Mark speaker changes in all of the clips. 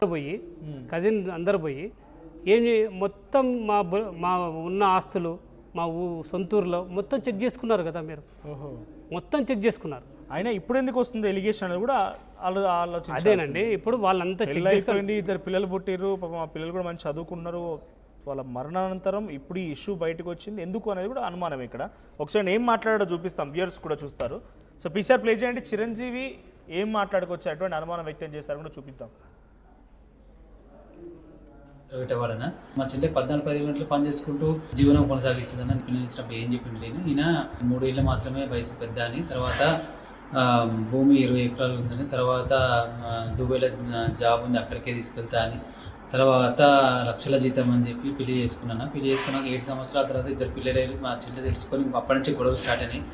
Speaker 1: పోయి
Speaker 2: ఉమ్.
Speaker 1: కజిన్ అందరు పోయి మొత్తం మా ఉన్న ఆస్తులు మా సొంతూరులో మొత్తం చెక్ చేసుకున్నారు కదా మీరు,
Speaker 2: ఓహో.
Speaker 1: మొత్తం చెక్ చేసుకున్నారు.
Speaker 2: అయినా ఇప్పుడు ఎందుకు వస్తుంది ఎలిగేషన్ అనేది కూడా ఆలోచించాలి.
Speaker 1: అదేనండి, ఇప్పుడు వాళ్ళంతా చెక్ చేసుకుని
Speaker 2: అయిపోయింది, ఇద్దరు పిల్లలు పుట్టిర్రు, పాపం మా పిల్లలు కూడా మంచి చదువుకున్నారు, వాళ్ళ మరణానంతరం ఇప్పుడు ఈ ఇష్యూ బయటకు వచ్చింది ఎందుకు అనేది కూడా అనుమానం. ఇక్కడ ఒకసారి ఏం మాట్లాడాడో చూపిస్తాం, వ్యూయర్స్ కూడా చూస్తారు. సో పీసీఆర్ ప్లే చేయండి. చిరంజీవి ఏం మాట్లాడుకోవచ్చు, అటువంటి అనుమానం వ్యక్తం చేస్తారు కూడా చూపిద్దాం.
Speaker 3: పెట్టేవాడన మా చెల్లె 14-15 గంటలు పని చేసుకుంటూ జీవనం కొనసాగించిందని పిల్లలు ఏం చెప్పింది నేను. ఈయన 3 ఏళ్ళు మాత్రమే వయసు పెద్ద అని, తర్వాత భూమి 20 ఎకరాలు ఉందని, తర్వాత దుబాయ్లో జాబ్ ఉంది అక్కడికే తీసుకెళ్తా అని, తర్వాత లక్షల జీతం అని చెప్పి పెళ్లి చేసుకున్నాను. పెళ్లి చేసుకున్నాక 7 సంవత్సరాల తర్వాత 2 పిల్లలు మా చెల్లె తెలుసుకొని అప్పటి నుంచి గొడవలు స్టార్ట్ అయినాయి.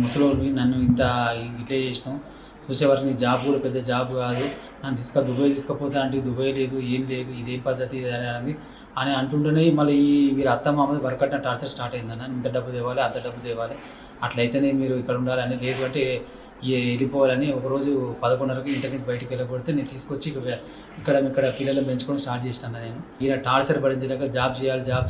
Speaker 3: ముసలోడివి నన్ను ఇట్లే చేసినాం, చూసేవారికి నీ జాబ్ కూడా పెద్ద జాబ్ కాదు, నన్ను దుబాయ్ తీసుకుపోతా అంటే దుబాయ్ లేదు ఏం లేదు, ఇదేం పద్ధతి అని అంటుంటేనే మళ్ళీ వీరి అత్తమామ వరకట్న టార్చర్ స్టార్ట్ అయిందన్న. ఇంత డబ్బు తేవాలి అంత డబ్బు తేవాలి, అట్లయితేనే మీరు ఇక్కడ ఉండాలని, లేదు అంటే వెళ్ళిపోవాలని. ఒకరోజు 11:30కి ఇంటి నుంచి బయటకు వెళ్ళకూడితే నేను తీసుకొచ్చి ఇక్కడ పిల్లలు పెంచుకొని స్టార్ట్ చేసినాను నేను. ఈయన టార్చర్ భరించలేక జాబ్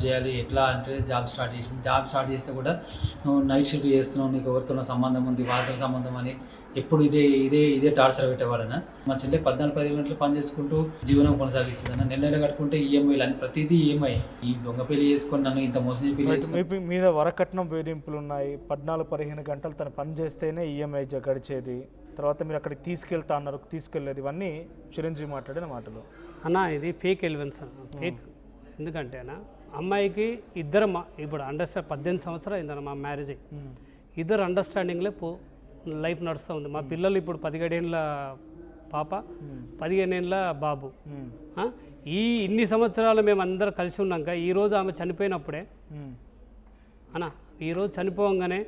Speaker 3: చేయాలి ఎట్లా అంటే జాబ్ స్టార్ట్ చేసింది. జాబ్ స్టార్ట్ చేస్తే కూడా నువ్వు నైట్ షిఫ్ట్ చేస్తున్నావు, నీకు ఎవరితో సంబంధం ఉంది, వాళ్ళతో సంబంధం అని ఎప్పుడు ఇదే టార్చర్ పెట్టేవాడన. మా చెల్లె 14-15 గంటలు పని చేసుకుంటూ జీవనం కొనసాగించిందన్న. నెల కట్టుకుంటే ఈఎంఐలు అని ప్రతిదీ ఈఎంఐ. ఈ దొంగ పెళ్లి చేసుకొని నన్ను ఇంత మోసం చేసి
Speaker 2: మీద వరకట్నం వేధింపులు ఉన్నాయి. 14-15 గంటలు తను పని చేస్తేనే ఈఎంఐ గడిచేది, తర్వాత మీరు అక్కడికి తీసుకెళ్తా అన్నారు, తీసుకెళ్ళలేదు. ఇవన్నీ చిరంజీవి మాట్లాడిన మాటలు.
Speaker 1: అన్న ఇది ఫేక్ ఎలివెన్స్ అన్న, ఫేక్. ఎందుకంటే అన్న అమ్మాయికి ఇద్దరు ఇప్పుడు 18 సంవత్సరాలు అయిందన్న మా మ్యారేజ్ అయ్యి. ఇద్దరు అండర్స్టాండింగ్లే లైఫ్ నడుస్తూ ఉంది. మా పిల్లలు ఇప్పుడు 17 ఏళ్ళ పాప, 15 ఏళ్ళ బాబు. ఇన్ని సంవత్సరాలు మేము అందరం కలిసి ఉన్నాక ఈరోజు ఆమె చనిపోయినప్పుడే అన్న, ఈరోజు చనిపోగానే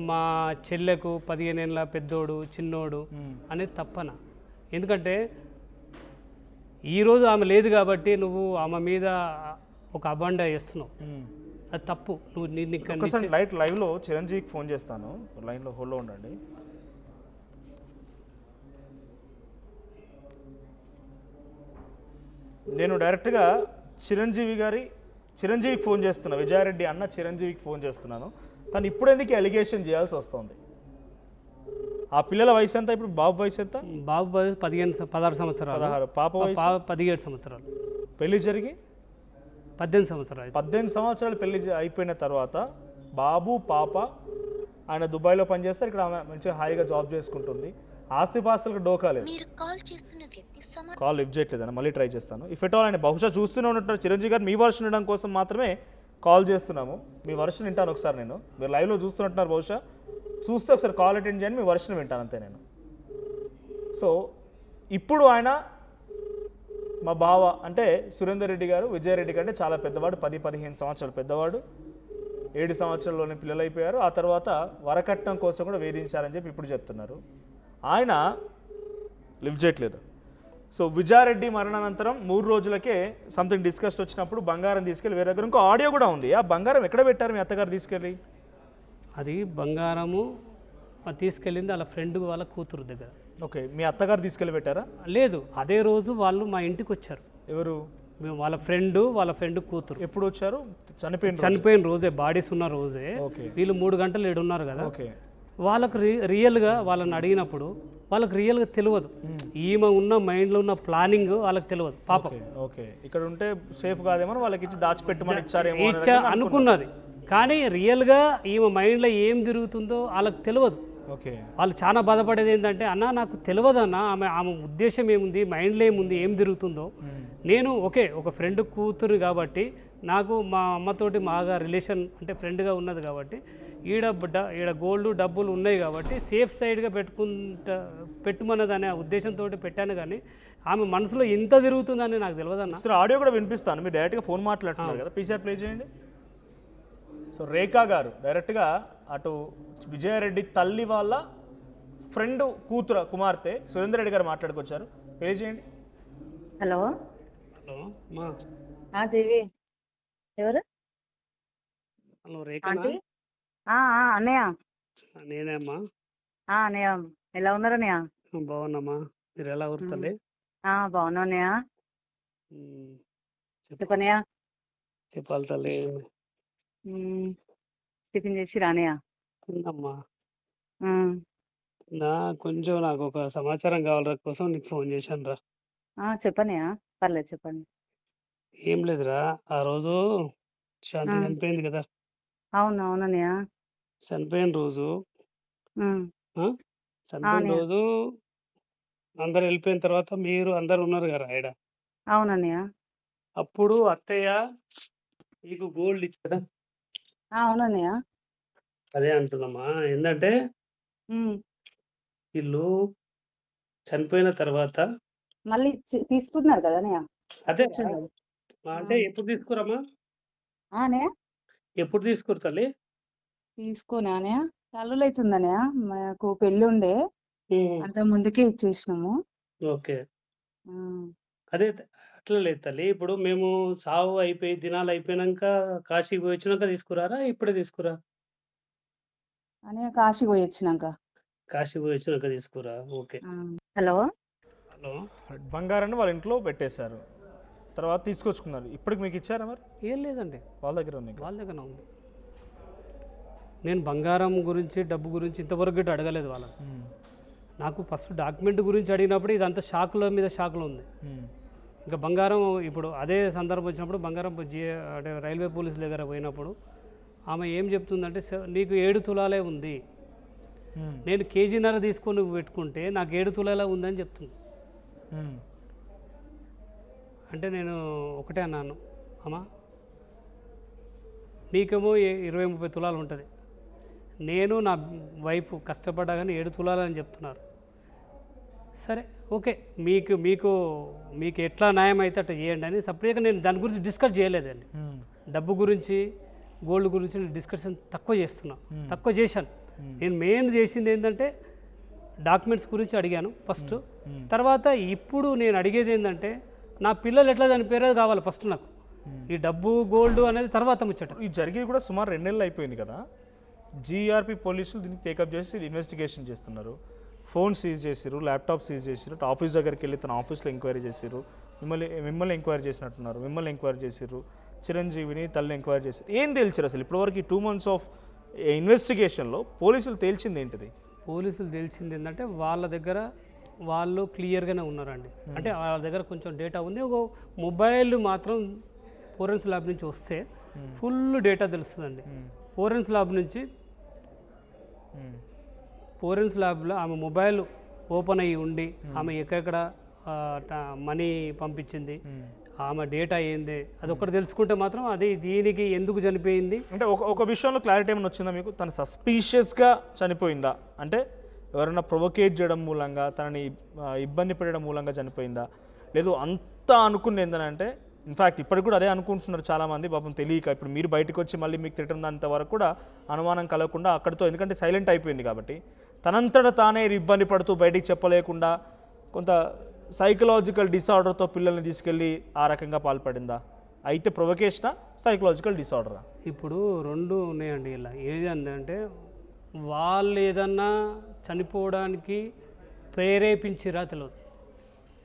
Speaker 1: మా చెల్లెకు 15 ఏళ్ళ పెద్దోడు చిన్నోడు అనేది తప్పన. ఎందుకంటే ఈరోజు ఆమె లేదు కాబట్టి నువ్వు ఆమె మీద ఒక అబాండా చేస్తున్నావు, అది తప్పు. నువ్వు
Speaker 2: లైవ్లో చిరంజీవికి ఫోన్ చేస్తాను, లైన్లో హోల్డ్లో ఉండండి. నేను డైరెక్ట్గా చిరంజీవికి ఫోన్ చేస్తున్నా, విజయారెడ్డి అన్న చిరంజీవికి ఫోన్ చేస్తున్నాను. తను ఇప్పుడు ఎందుకు ఎలిగేషన్ చేయాల్సి వస్తుంది? ఆ పిల్లల వయసు ఎంత ఇప్పుడు? బాబు వయసు ఎంత?
Speaker 1: బాబు వయసు 16 సంవత్సరాలు,
Speaker 2: 16. పాప వయసు
Speaker 1: 17 సంవత్సరాలు.
Speaker 2: పెళ్లి జరిగి
Speaker 1: 18 సంవత్సరాలు.
Speaker 2: 18 సంవత్సరాలు పెళ్లి అయిపోయిన తర్వాత బాబు పాప ఆయన దుబాయ్లో పనిచేస్తారు, ఇక్కడ ఆమె మంచిగా హాయిగా జాబ్ చేసుకుంటుంది. ఆస్తిపాస్తులకు డోకా లేదు. కాల్ లిఫ్ట్ చేయట్లేదన్న, మళ్ళీ ట్రై చేస్తాను. ఇఫ్ ఎట్ ఆల్ ఆయన బహుశా చూస్తూనే ఉన్నట్టు చిరంజీవి గారు మీ వర్షన్ వినడం కోసం మాత్రమే కాల్ చేస్తున్నాము. మీ వర్షన్ వింటాను ఒకసారి. నేను మీరు లైవ్లో చూస్తున్నట్టున్నారు, బహుశా చూస్తే ఒకసారి కాల్ అటెండ్ చేయండి, మీ వర్షన్ వింటాను అంతే నేను. సో ఇప్పుడు ఆయన మా బావ అంటే సురేందర్ రెడ్డి గారు విజయారెడ్డి కంటే చాలా పెద్దవాడు, 10-15 సంవత్సరాలు పెద్దవాడు. 7 సంవత్సరాల్లోనే పిల్లలు అయిపోయారు. ఆ తర్వాత వరకట్నం కోసం కూడా వేధించారని చెప్పి ఇప్పుడు చెప్తున్నారు. ఆయన లిఫ్ట్ చేయట్లేదు. సో విజయారెడ్డి మరణానంతరం 3 రోజులకే సంథింగ్ డిస్కస్ వచ్చినప్పుడు బంగారం తీసుకెళ్ళి వేరే దగ్గర ఇంకో ఆడియో కూడా ఉంది. ఆ బంగారం ఎక్కడ పెట్టారు మీ అత్తగారు తీసుకెళ్ళి?
Speaker 1: అది బంగారము తీసుకెళ్ళింది వాళ్ళ ఫ్రెండ్ వాళ్ళ కూతురు దగ్గర.
Speaker 2: ఓకే, మీ అత్తగారు తీసుకెళ్ళి పెట్టారా?
Speaker 1: లేదు, అదే రోజు వాళ్ళు మా ఇంటికి వచ్చారు.
Speaker 2: ఎవరు?
Speaker 1: వాళ్ళ ఫ్రెండ్ కూతురు.
Speaker 2: ఎప్పుడు వచ్చారు?
Speaker 1: చనిపోయిన రోజే, బాడీస్ ఉన్న రోజే. వీళ్ళు 3 గంటలు ఏడున్నారు కదా. వాళ్ళకు రియల్గా వాళ్ళని అడిగినప్పుడు వాళ్ళకి రియల్గా తెలియదు, ఈమె ఉన్న మైండ్లో ఉన్న ప్లానింగ్ వాళ్ళకి తెలియదు పాపం.
Speaker 2: ఓకే, ఇక్కడ ఉంటే సేఫ్ కాదేమో వాళ్ళకి ఇచ్చి దాచిపెట్టమని
Speaker 1: అనుకున్నది, కానీ రియల్గా ఈమె మైండ్లో ఏం తిరుగుతుందో వాళ్ళకి తెలియదు. వాళ్ళు చాలా బాధపడేది ఏంటంటే, అన్న నాకు తెలియదు అన్న, ఆమె ఉద్దేశం ఏముంది, మైండ్లో ఏముంది, ఏం తిరుగుతుందో. నేను ఒక ఫ్రెండ్ కూతురు కాబట్టి నాకు మా అమ్మతోటి బాగా రిలేషన్ అంటే ఫ్రెండ్గా ఉన్నది కాబట్టి ఈడ గోల్డ్ డబ్బులు ఉన్నాయి కాబట్టి సేఫ్ సైడ్గా పెట్టుమన్నదనే ఉద్దేశంతో పెట్టాను. కానీ ఆమె మనసులో ఎంత తిరుగుతుందని నాకు తెలియదు అన్న.
Speaker 2: సార్ ఆడియో కూడా వినిపిస్తాను, మీరు డైరెక్ట్గా ఫోన్ మాట్లాడుతున్నారు కదా, పీసీఆర్ ప్లే చేయండి. సో రేఖా గారు డైరెక్ట్గా అటు విజయారెడ్డి తల్లి వాళ్ళ ఫ్రెండ్ కుమార్తె సురేందర్ రెడ్డి గారు మాట్లాడుకొచ్చారు, ప్లే చేయండి.
Speaker 4: హలో
Speaker 1: హలో
Speaker 4: జీవి ఎవరు?
Speaker 1: హలో రేఖా
Speaker 4: అన్నయ్య.
Speaker 1: నేనేమ్మా.
Speaker 4: అన్నయ్య ఎలా ఉన్నారు అన్నయ్య?
Speaker 1: బాగున్నామ్మా, మీరు ఎలా ఊరుతలే?
Speaker 4: బాగున్నా అన్నయ్య.
Speaker 1: ఉమ్, చెప్పు
Speaker 4: చెప్పన్నయ్య.
Speaker 1: చెప్పాలి తల్లి.
Speaker 4: ఉమ్, టిఫిన్ చేసిరా అన్నయ్య?
Speaker 1: తిన్నమ్మా.
Speaker 4: ఉమ్,
Speaker 1: కొంచెం నాకు ఒక సమాచారం కావాలరా కోసం నీకు ఫోన్ చేశాను రా.
Speaker 4: చెప్పన్నయ్య. పర్లేదు చెప్పండి.
Speaker 1: ఏం లేదురా, ఆ రోజు శాంతి
Speaker 4: ఉమ్,
Speaker 1: చనిపోయింది కదా.
Speaker 4: అవును అవునన్నయ్య.
Speaker 1: చనిపోయిన రోజు
Speaker 4: ఉమ్,
Speaker 1: ఆ? చనిపోయిన
Speaker 4: అన్నయ్య.
Speaker 1: రోజు అందరు వెళ్ళిపోయిన తర్వాత మీరు అందరు ఉన్నారు కదా ఆడ.
Speaker 4: అవునన్నయ్య.
Speaker 1: అప్పుడు అత్తయ్య మీకు గోల్డ్ ఇచ్చదా?
Speaker 4: అవునన్నయ్య.
Speaker 1: అదే అంటున్నామా, ఏంటంటే
Speaker 4: ఉమ్,
Speaker 1: వీళ్ళు చనిపోయిన తర్వాత
Speaker 4: మళ్ళీ తీసుకుంటున్నారు కదా అన్నయ్య?
Speaker 1: అదే
Speaker 4: కూర్చున్నారు.
Speaker 1: అంటే ఎప్పుడు తీసుకురమ్మా,
Speaker 4: అన్నయ్య
Speaker 1: ఎప్పుడు తీసుకురు తల్లి?
Speaker 4: తీసుకోనా అన్నయ్య? చాలా రోజులు అవుతుంది అన్నయ్య. మాకు పెళ్ళి ఉండే, అంత ముందుకే ఇచ్చేసినాము.
Speaker 1: ఓకే.
Speaker 4: ఉమ్,
Speaker 1: అదే అట్లా లేదు తల్లి, ఇప్పుడు మేము సావు అయిపోయి దినాలు అయిపోయినాక కాశీకి పోయి వచ్చినాక తీసుకురారా, ఇప్పుడే తీసుకురా?
Speaker 4: అన్నయ్య కాశీ పోయి వచ్చినాక.
Speaker 1: కాశీ పోయి వచ్చినాక తీసుకురా. ఓకే.
Speaker 4: హలో.
Speaker 1: హలో.
Speaker 2: బంగారాన్ని వాళ్ళ ఇంట్లో పెట్టేశారు, తర్వాత తీసుకొచ్చుకున్నారు. ఇప్పటికి మీకు ఇచ్చారా మరి?
Speaker 1: ఏం లేదండి,
Speaker 2: వాళ్ళ దగ్గర ఉంది ఇంకా?
Speaker 1: వాళ్ళ దగ్గర ఉంది. నేను బంగారం గురించి డబ్బు గురించి ఇంతవరకు గిట్ట అడగలేదు వాళ్ళని. నాకు ఫస్ట్ డాక్యుమెంట్ గురించి అడిగినప్పుడు ఇదంతా షాకుల మీద షాకులు ఉంది. ఇంకా బంగారం ఇప్పుడు అదే సందర్భం వచ్చినప్పుడు బంగారం అంటే రైల్వే పోలీస్ దగ్గర పోయినప్పుడు ఆమె ఏం చెప్తుందంటే, నీకు 7 తులాలే ఉంది, నేను కేజీన్నర తీసుకొని పెట్టుకుంటే నాకు 7 తులాలే ఉందని చెప్తుంది. అంటే నేను ఒకటే అన్నాను, అమ్మా నీకేమో 20-30 తులాలు ఉంటుంది, నేను నా వైఫ్ కష్టపడ్డా కానీ 7 తులాలు అని చెప్తున్నారు. సరే ఓకే, మీకు మీకు మీకు ఎట్లా న్యాయం అయితే అట్లా చేయండి అని సపరేట్గా నేను దాని గురించి డిస్కస్ చేయలేదండి. డబ్బు గురించి గోల్డ్ గురించి నేను డిస్కషన్ తక్కువ చేశాను. నేను మెయిన్ చేసింది ఏంటంటే డాక్యుమెంట్స్ గురించి అడిగాను ఫస్ట్. తర్వాత ఇప్పుడు నేను అడిగేది ఏంటంటే నా పిల్లలు ఎట్లా చనిపోయారో కావాలి ఫస్ట్ నాకు. ఈ డబ్బు గోల్డ్ అనేది తర్వాత ముచ్చట.
Speaker 2: ఈ జరిగేది కూడా సుమారు 2 నెలలు అయిపోయింది కదా. జీఆర్పీ పోలీసులు దీన్ని టేకప్ చేసి ఇన్వెస్టిగేషన్ చేస్తున్నారు. ఫోన్ సీజ్ చేసిరు, ల్యాప్టాప్ సీజ్ చేసిరు, ఆఫీస్ దగ్గరికి వెళ్ళి తన ఆఫీస్లో ఎంక్వైరీ చేసిరు. మిమ్మల్ని ఎంక్వైరీ చేసినట్టున్నారు, మిమ్మల్ని ఎంక్వైరీ చేసిరు, చిరంజీవిని తల్లిని ఎంక్వైరీ చేశారు. ఏం తేల్చారు అసలు ఇప్పటివరకు? ఈ 2 months ఆఫ్ ఇన్వెస్టిగేషన్లో పోలీసులు తేల్చింది ఏంటిది?
Speaker 1: పోలీసులు తెలిసింది ఏంటంటే వాళ్ళ దగ్గర వాళ్ళు క్లియర్గానే ఉన్నారండి. అంటే వాళ్ళ దగ్గర కొంచెం డేటా ఉంది. ఒక మొబైల్ మాత్రం ఫోరెన్స్ ల్యాబ్ నుంచి వస్తే ఫుల్ డేటా తెలుస్తుందండి. ఫోరెన్స్ ల్యాబ్లో ఆమె మొబైల్ ఓపెన్ అయ్యి ఉండి ఆమె ఎక్కడెక్కడ మనీ పంపించింది, ఆమె డేటా ఏంది, అది ఒకటి తెలుసుకుంటే మాత్రం అది దీనికి ఎందుకు చనిపోయింది
Speaker 2: అంటే ఒక విషయంలో క్లారిటీ ఏమైనా వచ్చిందా మీకు? తను సస్పీషియస్గా చనిపోయిందా, అంటే ఎవరైనా ప్రొవోకేట్ చేయడం మూలంగా, తనని ఇబ్బంది పెట్టడం మూలంగా చనిపోయిందా, లేదు అంతా అనుకుంది ఏంటంటే ఇన్ఫ్యాక్ట్ ఇప్పటికి కూడా అదే అనుకుంటున్నారు చాలామంది, పాపం తెలియక. ఇప్పుడు మీరు బయటకు వచ్చి మళ్ళీ మీకు తిట్టడంత వరకు కూడా అనుమానం కలగకుండా అక్కడితో, ఎందుకంటే సైలెంట్ అయిపోయింది కాబట్టి తనంతట తానే ఇబ్బంది పడుతూ బయటికి చెప్పలేకుండా కొంత సైకలాజికల్ డిసార్డర్తో పిల్లల్ని తీసుకెళ్ళి ఆ రకంగా పాల్పడిందా? అయితే ప్రొవొకేషనా, సైకలాజికల్ డిసార్డరా?
Speaker 1: ఇప్పుడు 2 ఉన్నాయండి. ఇలా ఏది అంటే వాళ్ళు ఏదన్నా చనిపోవడానికి ప్రేరేపించిరా తెలియదు.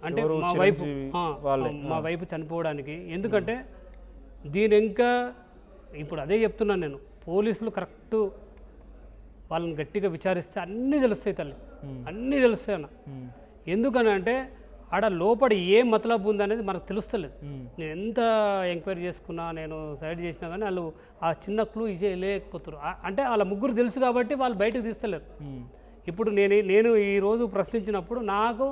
Speaker 1: అంటే మా వైపు చనిపోవడానికి. ఎందుకంటే దీని ఇంకా ఇప్పుడు అదే చెప్తున్నాను నేను, పోలీసులు కరెక్ట్ వాళ్ళని గట్టిగా విచారిస్తే అన్నీ తెలుస్తాయి తల్లి, అన్నీ తెలుస్తాయి అన్న. ఎందుకని అంటే ఆడ లోపల ఏం మతలబు ఉందనేది మనకు తెలుస్తలేదు. నేను ఎంత ఎంక్వైరీ చేసుకున్నా, నేను సైడ్ చేసినా కానీ వాళ్ళు ఆ చిన్న క్లూ లేకపోతారు. అంటే వాళ్ళ ముగ్గురు తెలుసు కాబట్టి వాళ్ళు బయటకు తీస్తలేరు. ఇప్పుడు నేను ఈరోజు ప్రశ్నించినప్పుడు నాకు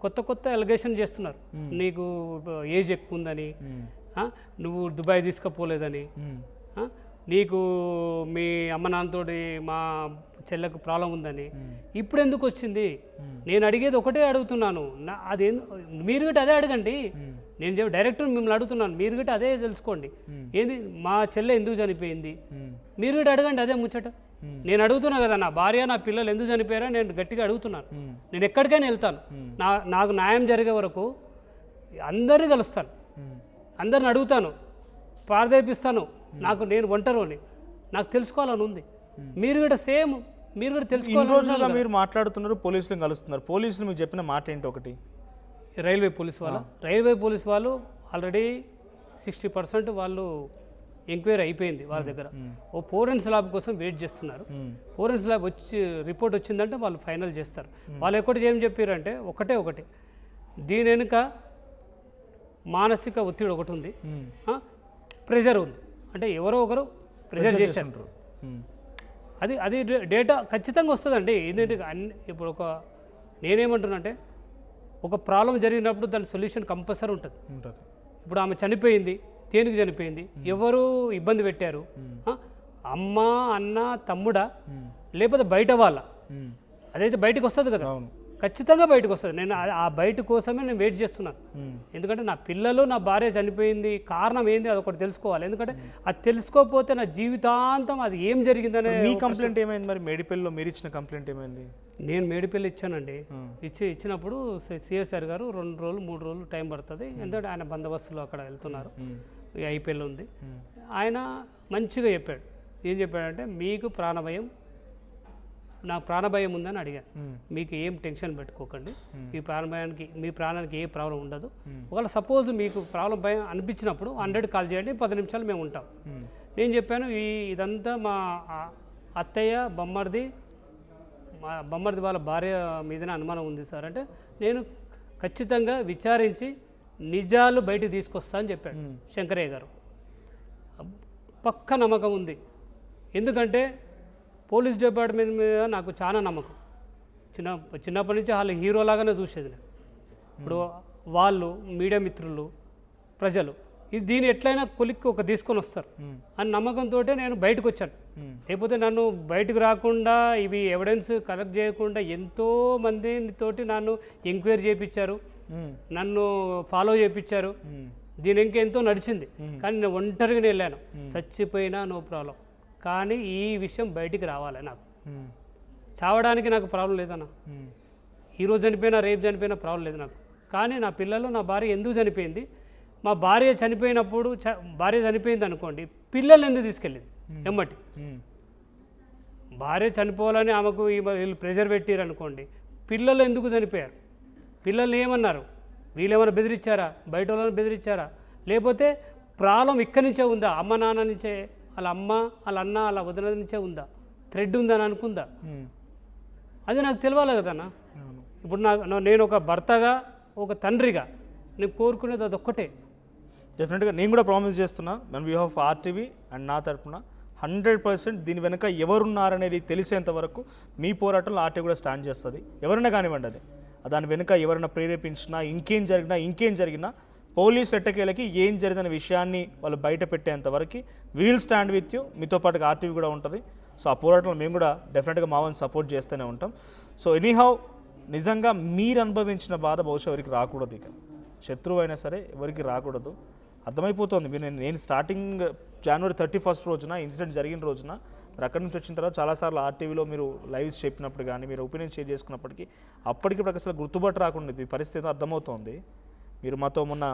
Speaker 1: కొత్త ఎలిగేషన్ చేస్తున్నారు. నీకు ఏజ్ ఎక్కువ ఉందని, నువ్వు దుబాయ్ తీసుకుపోలేదని, నీకు మీ అమ్మ నాన్నతోటి మా చెల్లెకు ప్రాబ్లం ఉందని. ఇప్పుడు ఎందుకు వచ్చింది? నేను అడిగేది ఒకటే అడుగుతున్నాను, అది మీరు గిట్ట అదే అడగండి. నేను డైరెక్ట్ మిమ్మల్ని అడుగుతున్నాను, మీరు గిట్ట అదే తెలుసుకోండి. ఏంది మా చెల్లె ఎందుకు చనిపోయింది, మీరు గిట్ట అడగండి అదే ముచ్చట. నేను అడుగుతున్నా కదా, నా భార్య నా పిల్లలు ఎందుకు చనిపోయారో నేను గట్టిగా అడుగుతున్నాను. నేను ఎక్కడికైనా వెళ్తాను, నాకు న్యాయం జరిగే వరకు అందరినీ కలుస్తాను, అందరిని అడుగుతాను, ప్రార్థిస్తాను. నేను ఒంటరిని, నాకు తెలుసుకోవాలని ఉంది. మీరు కూడా సేమ్, మీరు కూడా తెలుసుకోవాలి.
Speaker 2: రోజులుగా మీరు మాట్లాడుతున్నారు, పోలీసులను కలుస్తున్నారు. పోలీసులు మీకు చెప్పిన మాట ఏంటి? ఒకటి
Speaker 1: రైల్వే పోలీస్ వాళ్ళు ఆల్రెడీ 60% వాళ్ళు ఎంక్వైరీ అయిపోయింది వాళ్ళ దగ్గర. ఓ ఫోరెన్స్ ల్యాబ్ కోసం వెయిట్ చేస్తున్నారు. ఫోరెన్స్ ల్యాబ్ రిపోర్ట్ వచ్చిందంటే వాళ్ళు ఫైనల్ చేస్తారు. వాళ్ళు ఎక్కటి ఏం చెప్పారంటే ఒకటి దీని వెనుక మానసిక ఒత్తిడి ఒకటి ఉంది, ప్రెషర్ ఉంది. అంటే ఎవరో ఒకరు ప్రెషర్ చేశారు. అది డేటా ఖచ్చితంగా వస్తుందండి. ఎందుకంటే ఇప్పుడు నేనేమంటున్నా అంటే ఒక ప్రాబ్లం జరిగినప్పుడు దాని సొల్యూషన్ కంపల్సరీ ఉంటుంది. ఇప్పుడు ఆమె చనిపోయింది, దేనికి చనిపోయింది, ఎవరు ఇబ్బంది పెట్టారు, అమ్మ అన్న తమ్ముడా లేకపోతే బయట వాళ్ళ, అదైతే బయటకు వస్తుంది కదా, ఖచ్చితంగా బయటకు వస్తుంది. నేను ఆ బయట కోసమే నేను వెయిట్ చేస్తున్నాను. ఎందుకంటే నా పిల్లలు నా భార్య చనిపోయింది, కారణం ఏంది అదొకటి తెలుసుకోవాలి. ఎందుకంటే అది తెలుసుకోకపోతే నా జీవితాంతం అది ఏం జరిగిందనే.
Speaker 2: మీ కంప్లైంట్ ఏమైంది మరి? మేడిపల్లిలో మీరు ఇచ్చిన కంప్లైంట్ ఏమైంది?
Speaker 1: నేను మేడిపల్లి ఇచ్చానండి. ఇచ్చినప్పుడు సిఎస్ఆర్ గారు 2 రోజులు 3 రోజులు టైం పడుతుంది, ఎందుకంటే ఆయన బందోబస్తులో అక్కడ వెళ్తున్నారు, ఐపీఎల్ ఉంది. ఆయన మంచిగా చెప్పాడు. ఏం చెప్పాడంటే మీకు నాకు ప్రాణభయం ఉందని అడిగాను. మీకు ఏం టెన్షన్ పెట్టుకోకండి, మీ ప్రాణానికి ఏ ప్రాబ్లం ఉండదు. ఒకవేళ సపోజ్ మీకు ప్రాబ్లం భయం అనిపించినప్పుడు 100 కాల్ చేయండి, 10 నిమిషాలు మేము ఉంటాం. నేను చెప్పాను ఇదంతా మా అత్తయ్య బొమ్మర్ది వాళ్ళ భార్య మీదనే అనుమానం ఉంది సార్ అంటే, నేను ఖచ్చితంగా విచారించి నిజాలు బయటికి తీసుకొస్తా అని చెప్పాడు శంకరయ్య గారు. పక్క నమ్మకం ఉంది, ఎందుకంటే పోలీస్ డిపార్ట్మెంట్ మీద నాకు చాలా నమ్మకం. చిన్నప్పటి నుంచి వాళ్ళు హీరోలాగానే చూసేది నేను. ఇప్పుడు వాళ్ళు మీడియా మిత్రులు ప్రజలు దీన్ని ఎట్లయినా కొలిక్కి తీసుకొని వస్తారు అని నమ్మకంతో నేను బయటకు వచ్చాను. లేకపోతే నన్ను బయటకు రాకుండా ఇవి ఎవిడెన్స్ కలెక్ట్ చేయకుండా ఎంతో మందితోటి నన్ను ఎంక్వైరీ చేయించారు, నన్ను ఫాలో చేయించారు. దీని ఇంకెంతో నడిచింది, కానీ నేను ఒంటరిగానే వెళ్ళాను. చచ్చిపోయినా నో ప్రాబ్లం, కానీ ఈ విషయం బయటికి రావాలి. నాకు చావడానికి నాకు ప్రాబ్లం లేదన్న. ఈరోజు చనిపోయినా రేపు చనిపోయినా ప్రాబ్లం లేదు నాకు. కానీ నా పిల్లలు నా భార్య ఎందుకు చనిపోయింది, మా భార్య చనిపోయినప్పుడు భార్య చనిపోయింది అనుకోండి, పిల్లలు ఎందుకు తీసుకెళ్ళింది ఎమ్మటి. భార్య చనిపోవాలని ఆమెకు వీళ్ళు ప్రెజర్ పెట్టారు అనుకోండి, పిల్లలు ఎందుకు చనిపోయారు, పిల్లల్ని ఏమన్నారు, వీళ్ళేమైనా బెదిరించారా, బయట వాళ్ళని బెదిరించారా, లేకపోతే ప్రాబ్లం ఇక్కడి నుంచే ఉందా, అమ్మ నాన్న నుంచే, వాళ్ళ అమ్మ వాళ్ళ అన్న వాళ్ళ వదిన నుంచే ఉందా, థ్రెడ్ ఉందని అనుకుందా, అది నాకు తెలియాలి కదన్నా. ఇప్పుడు నేను ఒక భర్తగా ఒక తండ్రిగా నేను కోరుకునేది అదొక్కటే.
Speaker 2: డెఫినెట్గా నేను కూడా ప్రామిస్ చేస్తున్నా మన బిహాఫ్ ఆర్టీవీ అండ్ నా తరపున 100% దీని వెనుక ఎవరున్నారనేది తెలిసేంత వరకు మీ పోరాటంలో ఆర్టీవీ కూడా స్టాండ్ చేస్తుంది. ఎవరైనా కానివ్వండి, అది దాని వెనుక ఎవరైనా ప్రేరేపించినా ఇంకేం జరిగినా పోలీస్ ఎట్టకేలకి ఏం జరిగిన విషయాన్ని వాళ్ళు బయట పెట్టేంత వరకు వీల్ స్టాండ్ విత్ యూ. మీతో పాటుగా ఆర్టీవీ కూడా ఉంటుంది. సో ఆ పోరాటంలో మేము కూడా డెఫినెట్గా మావని సపోర్ట్ చేస్తూనే ఉంటాం. సో ఎనీహౌ నిజంగా మీరు అనుభవించిన బాధ బహుశా ఎవరికి రాకూడదు, ఇక శత్రువు అయినా సరే ఎవరికి రాకూడదు. అర్థమైపోతుంది. నేను స్టార్టింగ్ జనవరి 31 రోజున ఇన్సిడెంట్ జరిగిన రోజున మీరు అక్కడి నుంచి వచ్చిన తర్వాత చాలాసార్లు ఆర్టీవీలో మీరు లైవ్స్ చెప్పినప్పుడు కానీ మీరు ఒపీనియన్ షేర్ చేసుకున్నప్పటికీ అప్పటికిప్పుడు అసలు గుర్తుబాటు రాకుండా ఈ పరిస్థితి అర్థమవుతోంది. మీరు మాతో మొన్న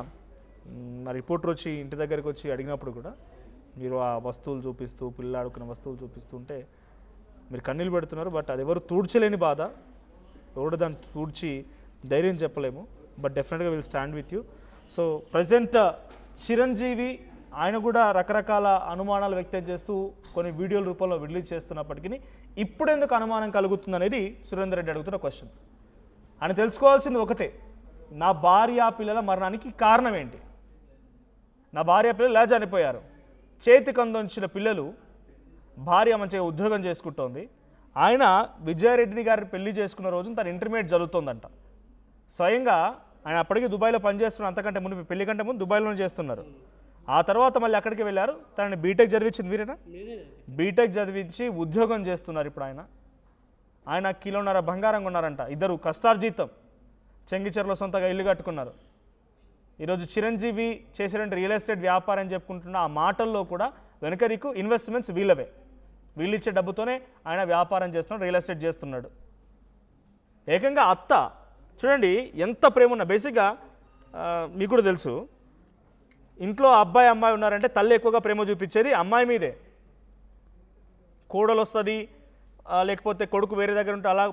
Speaker 2: రిపోర్టర్ వచ్చి ఇంటి దగ్గరికి వచ్చి అడిగినప్పుడు కూడా మీరు ఆ వస్తువులు చూపిస్తూ పిల్లలు ఆడుకున్న వస్తువులు చూపిస్తుంటే మీరు కన్నీళ్ళు పెడుతున్నారు. బట్ అది ఎవరు తూడ్చలేని బాధ, ఎవరు దాన్ని తూడ్చి ధైర్యం చెప్పలేము. బట్ డెఫినెట్గా will stand with you. So present Chiranjeevi ఆయన కూడా రకరకాల అనుమానాలు వ్యక్తం చేస్తూ కొన్ని వీడియోల రూపంలో రిలీజ్ చేస్తున్నప్పటికీ ఇప్పుడెందుకు అనుమానం కలుగుతుంది అనేది సురేందర్ రెడ్డి అడుగుతున్న క్వశ్చన్. ఆయన తెలుసుకోవాల్సింది ఒకటే, నా భార్య పిల్లల మరణానికి కారణం ఏంటి, నా భార్య పిల్లలు ఎలా చనిపోయారు, చేతికి అందించిన పిల్లలు, భార్య మంచిగా ఉద్యోగం చేసుకుంటోంది, ఆయన విజయారెడ్డి గారిని పెళ్లి చేసుకున్న రోజున తన ఇంటర్మీడియట్ జరుగుతుందంట. స్వయంగా ఆయన అప్పటికి దుబాయ్లో పనిచేస్తున్నారు, అంతకంటే ముందు పెళ్లి కంటే ముందు దుబాయ్లోనే చేస్తున్నారు. ఆ తర్వాత మళ్ళీ అక్కడికి వెళ్ళారు, తనని బీటెక్ చదివించింది మీరేనా, బీటెక్ చదివించి ఉద్యోగం చేస్తున్నారు. ఇప్పుడు ఆయన కిలోన్నర బంగారం కొన్నారంట, ఇద్దరు కష్టార్జితం, చెంగిచెర్లో సొంతగా ఇల్లు కట్టుకున్నారు. ఈరోజు చిరంజీవి చేసేటువంటి రియల్ ఎస్టేట్ వ్యాపారం చెప్పుకుంటున్న ఆ మాటల్లో కూడా వెనక దిక్కు ఇన్వెస్ట్మెంట్స్ వీళ్ళవే, వీళ్ళు ఇచ్చే డబ్బుతోనే ఆయన వ్యాపారం చేస్తున్నాడు, రియల్ ఎస్టేట్ చేస్తున్నాడు. ఏకంగా అత్త చూడండి ఎంత ప్రేమ ఉన్నా, బేసిక్గా మీకు కూడా తెలుసు, ఇంట్లో అబ్బాయి అమ్మాయి ఉన్నారంటే తల్లి ఎక్కువగా ప్రేమ చూపించేది అమ్మాయి మీదే. కోడలు వస్తుంది లేకపోతే కొడుకు వేరే దగ్గర ఉంటే అలా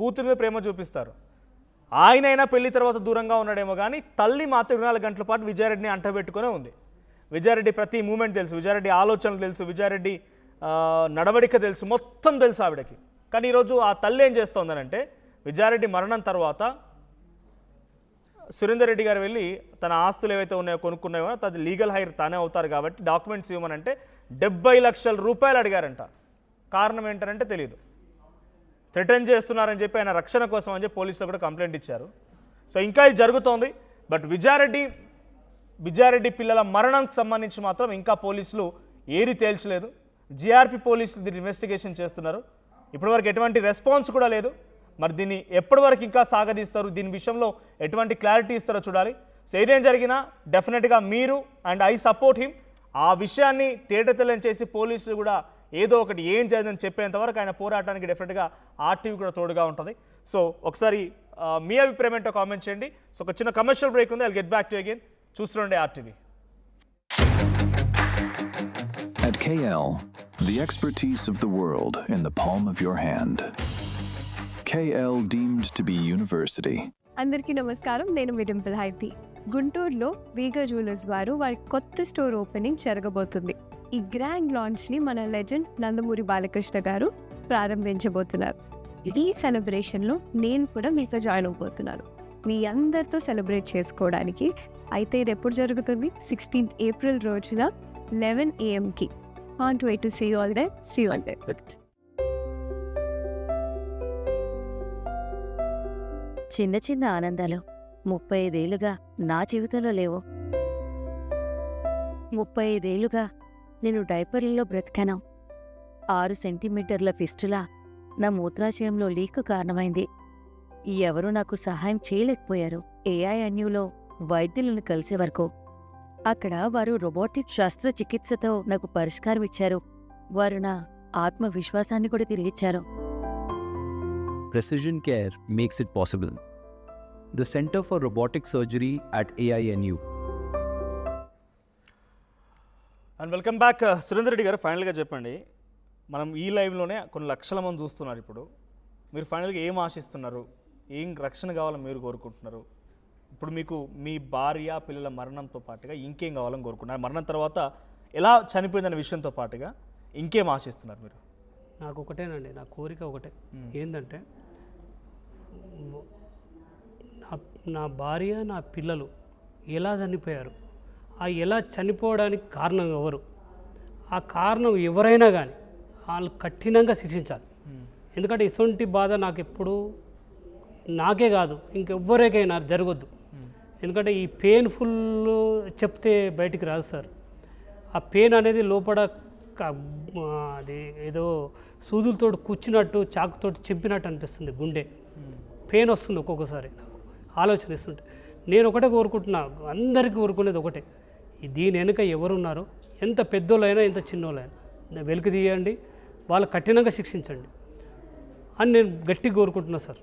Speaker 2: కూతురు మీద ప్రేమ చూపిస్తారు. ఆయనైనా పెళ్లి తర్వాత దూరంగా ఉన్నాడేమో కానీ తల్లి మాత్రం 24 గంటల పాటు విజయారెడ్డిని అంటబెట్టుకునే ఉంది. విజయారెడ్డి ప్రతి మూమెంట్ తెలుసు, విజయారెడ్డి ఆలోచనలు తెలుసు, విజయారెడ్డి నడవడిక తెలుసు, మొత్తం తెలుసు ఆవిడకి. కానీ ఈరోజు ఆ తల్లి ఏం చేస్తోందనంటే విజయారెడ్డి మరణం తర్వాత సురేందర్ రెడ్డి గారు వెళ్ళి తన ఆస్తులు ఏవైతే ఉన్నాయో కొనుక్కున్నాయో అది లీగల్ హైర్ తానే అవుతారు కాబట్టి డాక్యుమెంట్స్ ఇవ్వమనంటే 70 లక్షల రూపాయలు అడిగారంట. కారణం ఏంటంటే తెలియదు, థ్రెటన్ చేస్తున్నారని చెప్పి ఆయన రక్షణ కోసం అని చెప్పి పోలీసులు కూడా కంప్లైంట్ ఇచ్చారు. సో ఇంకా ఇది జరుగుతోంది. బట్ విజయారెడ్డి పిల్లల మరణంకి సంబంధించి మాత్రం ఇంకా పోలీసులు ఏది తేల్చలేదు. జీఆర్పీ పోలీసులు దీన్ని ఇన్వెస్టిగేషన్ చేస్తున్నారు. ఇప్పటివరకు ఎటువంటి రెస్పాన్స్ కూడా లేదు. మరి దీన్ని ఎప్పటివరకు ఇంకా సాగదీస్తారు, దీని విషయంలో ఎటువంటి క్లారిటీ ఇస్తారో చూడాలి. సో ఏదేం జరిగినా డెఫినెట్గా మీరు అండ్ ఐ సపోర్ట్ హిమ్ ఆ విషయాన్ని తేటతెల్లం చేసి పోలీసులు కూడా ఏదో ఒకటి ఏం చేయదని చెప్పేంత వరకు ఆయన పోరాటానికి డెఫినెట్గా ఆర్టీవీ కూడా తోడుగా ఉంటుంది. సో ఒకసారి మీ అభిప్రాయం ఏంటో కామెంట్ చేయండి. సో ఒక చిన్న కమర్షియల్ బ్రేక్ ఉంది, I'll get back to again. చూస్తుండే RTV.
Speaker 5: At KL, the expertise of the world in the palm of your hand. KL deemed to be university.
Speaker 6: అందరికీ నమస్కారం, నేను మీ డింపుల్ హైతి. గుంటూరులో వీగా జ్యువెలర్స్ వారు వారి కొత్త స్టోర్ ఓపెనింగ్ జరగబోతుంది. ఈ గ్రాండ్ లాంచ్ ని మన లెజెండ్ నందమూరి బాలకృష్ణ గారు ప్రారంభించబోతున్నారు. ఈ సెలబ్రేషన్ లో నేను కూడా మీతో జాయిన్ అవబోతున్నాను, మీ అందరితో సెలబ్రేట్ చేసుకోవడానికి. అయితే ఇది ఎప్పుడు జరుగుతుంది? 16th April రోజున 11 AM కి. Can't wait to see you all there. See you all there.
Speaker 7: చిన్న చిన్న ఆనందాలు 35 ఏళ్లుగా నా జీవితంలో లేవు. 35 ఏళ్లుగా నేను డైపర్లలో బ్రతికాను. 6 సెంటీమీటర్ల ఫిస్టులా నా మూత్రాశయంలో లీక్ కారణమైంది. ఎవరూ నాకు సహాయం చేయలేకపోయారు. ఏఐఎన్యూలో వైద్యులను కలిసే వరకు అక్కడ వారు రోబోటిక్ శస్త్రచికిత్సతో నాకు పరిష్కారం ఇచ్చారు. వారు నా ఆత్మవిశ్వాసాన్ని కూడా తిరిగిచ్చారు.
Speaker 8: Precision Care makes it possible. The Center for Robotic Surgery at AINU.
Speaker 2: And welcome back. Surender Reddy గారు, ఫైనల్గా చెప్పండి, మనం ఈ లైవ్లోనే కొన్ని లక్షల మంది చూస్తున్నారు. ఇప్పుడు మీరు ఫైనల్గా ఏం ఆశిస్తున్నారు, ఏం రక్షణ కావాలని మీరు కోరుకుంటున్నారు? ఇప్పుడు మీకు మీ భార్య పిల్లల మరణంతో పాటుగా ఇంకేం కావాలని కోరుకుంటున్నారు? మరణం తర్వాత ఎలా చనిపోయిందనే విషయంతో పాటుగా ఇంకేం ఆశిస్తున్నారు మీరు?
Speaker 1: నాకు ఒకటేనండి, నా కోరిక ఒకటే. ఏంటంటే నా భార్య నా పిల్లలు ఎలా చనిపోయారు, ఆ ఎలా చనిపోవడానికి కారణం ఎవరు, ఆ కారణం ఎవరైనా కానీ వాళ్ళు కఠినంగా శిక్షించాలి. ఎందుకంటే ఇటువంటి బాధ నాకు ఎప్పుడు, నాకే కాదు ఇంకెవ్వరికైనా జరగొద్దు. ఎందుకంటే ఈ పెయిన్ఫుల్ చెప్తే బయటికి రాదు సార్. ఆ పెయిన్ అనేది లోపల అది ఏదో సూదులతో కూర్చున్నట్టు, చాకుతోటి చింపినట్టు అనిపిస్తుంది. గుండె పెయిన్ వస్తుంది ఒక్కొక్కసారి, నాకు ఆలోచన ఇస్తుంటే. నేను ఒకటే కోరుకుంటున్నా, అందరికీ కోరుకునేది ఒకటే, దీని వెనుక ఎవరున్నారో, ఎంత పెద్దోళ్ళైనా ఎంత చిన్నోళ్ళైనా వెలికి తీయండి, వాళ్ళు కఠినంగా శిక్షించండి అని నేను గట్టిగా కోరుకుంటున్నా సార్.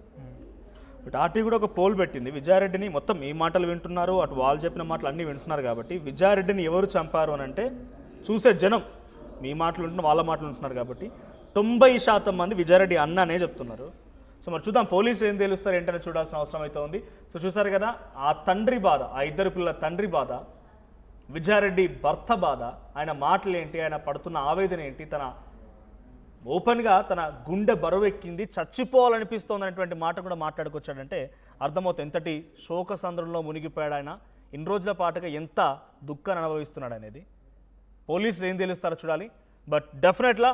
Speaker 2: బట్ ఆర్టీ కూడా ఒక పోల్ పెట్టింది, విజయారెడ్డిని మొత్తం ఈ మాటలు వింటున్నారు, అటు వాళ్ళు చెప్పిన మాటలు అన్నీ వింటున్నారు కాబట్టి విజయారెడ్డిని ఎవరు చంపారు అని అంటే చూసే జనం మీ మాటలు వింటున్నారు, వాళ్ళ మాటలు వింటున్నారు కాబట్టి 90% మంది విజయారెడ్డి అన్ననే చెప్తున్నారు. సో మరి చూద్దాం పోలీసులు ఏం తెలుస్తారు ఏంటనే చూడాల్సిన అవసరం అయితే ఉంది. సో చూసారు కదా ఆ తండ్రి బాధ, ఆ ఇద్దరు పిల్లల తండ్రి బాధ, విజయారెడ్డి భర్త బాధ, ఆయన మాటలు ఏంటి, ఆయన పడుతున్న ఆవేదన ఏంటి, తన ఓపెన్గా తన గుండె బరువెక్కింది, చచ్చిపోవాలనిపిస్తోంది అనేటువంటి మాట కూడా మాట్లాడుకొచ్చాడంటే అర్థమవుతుంది ఎంతటి శోకసంద్రంలో మునిగిపోయాడు ఆయన, ఇన్ని రోజుల పాటుగా ఎంత దుఃఖాన్ని అనుభవిస్తున్నాడు అనేది. పోలీసులు ఏం తెలుస్తారో చూడాలి. బట్ డెఫినెట్గా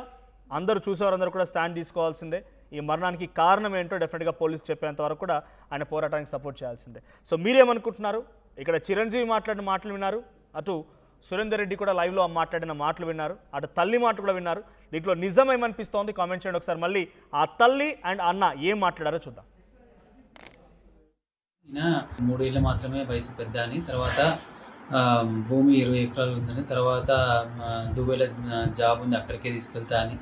Speaker 2: అందరూ చూసేవారందరూ కూడా స్టాండ్ తీసుకోవాల్సిందే. ఈ మరణానికి కారణం ఏంటో డెఫినెట్గా పోలీసు చెప్పేంత వరకు కూడా ఆయన పోరాటానికి సపోర్ట్ చేయాల్సిందే. సో మీరేమనుకుంటున్నారు? ఇక్కడ చిరంజీవి మాట్లాడిన మాటలు విన్నారు, అటు సురేందర్ రెడ్డి కూడా లైవ్లో మాట్లాడిన మాటలు విన్నారు, అటు తల్లి మాట కూడా విన్నారు. దీంట్లో నిజం ఏమనిపిస్తోంది కామెంట్ చేయండి ఒకసారి. మళ్ళీ ఆ తల్లి అండ్ అన్న ఏం మాట్లాడారో చూద్దాం.
Speaker 3: ఈయన 3 ఏళ్ళు మాత్రమే వయసు పెద్ద అని, తర్వాత భూమి 20 ఎకరాలు ఉందని, తర్వాత దుబాయ్లో జాబ్ ఉంది అక్కడికే తీసుకెళ్తా అని,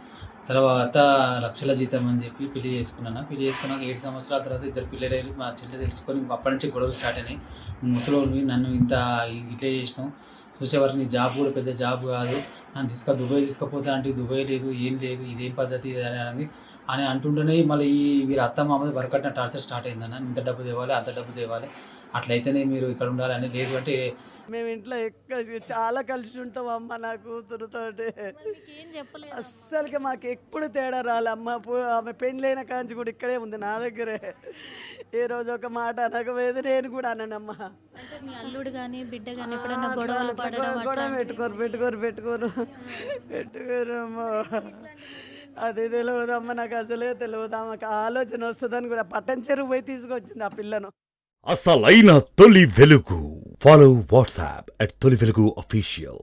Speaker 3: తర్వాత లక్షల జీతం అని చెప్పి పెళ్లి చేసుకున్నాను. పెళ్లి చేసుకున్నాక 7 సంవత్సరాల తర్వాత 2 పిల్లలు, మా చెల్లె తెలుసుకొని అప్పటి నుంచి గొడవలు స్టార్ట్ అయినాయి. ముసలోని నన్ను ఇట్లే చేసినావు, చూసేవారికి నీ జాబ్ కూడా పెద్ద జాబ్ కాదు, నన్ను దుబాయ్ తీసుకుపోతా అంటే దుబాయ్ లేదు, ఏం లేదు, ఇదేం పద్ధతి అని అని అంటుంటేనే మళ్ళీ ఈ వీరి అత్త మామది వరకట్న టార్చర్ స్టార్ట్ అయిందన్న. ఇంత డబ్బు తేవాలి, అంత డబ్బు తేవాలి, అట్లయితేనే మీరు ఇక్కడ ఉండాలని. లేదు అంటే
Speaker 9: మేము ఇంట్లో చాలా కలిసి ఉంటాం అమ్మ నా కూతురుతోటి. అస్సలకి మాకు ఎప్పుడు తేడా రాలే అమ్మ. ఆమె పెళ్ళైన కాంచి కూడా ఇక్కడే ఉంది నా దగ్గరే. ఏ రోజు ఒక మాట అనకపోయేది, నేను కూడా అననమ్మా.
Speaker 10: అంటే మీ అల్లుడు కానీ బిడ్డ కానీ ఎప్పుడైనా గొడవలు పడడం
Speaker 9: గొడవ పెట్టుకోరమ్మా. అది తెలియదమ్మ, నాకు అసలే తెలియదు. ఆమెకు ఆలోచన వస్తుందని కూడా పట్టం చెరువు పోయి తీసుకొచ్చింది ఆ పిల్లను.
Speaker 11: అసలైన తొలి వెలుగు. ఫాలో వాట్సాప్ @తొలి వెలుగు అఫీషియల్.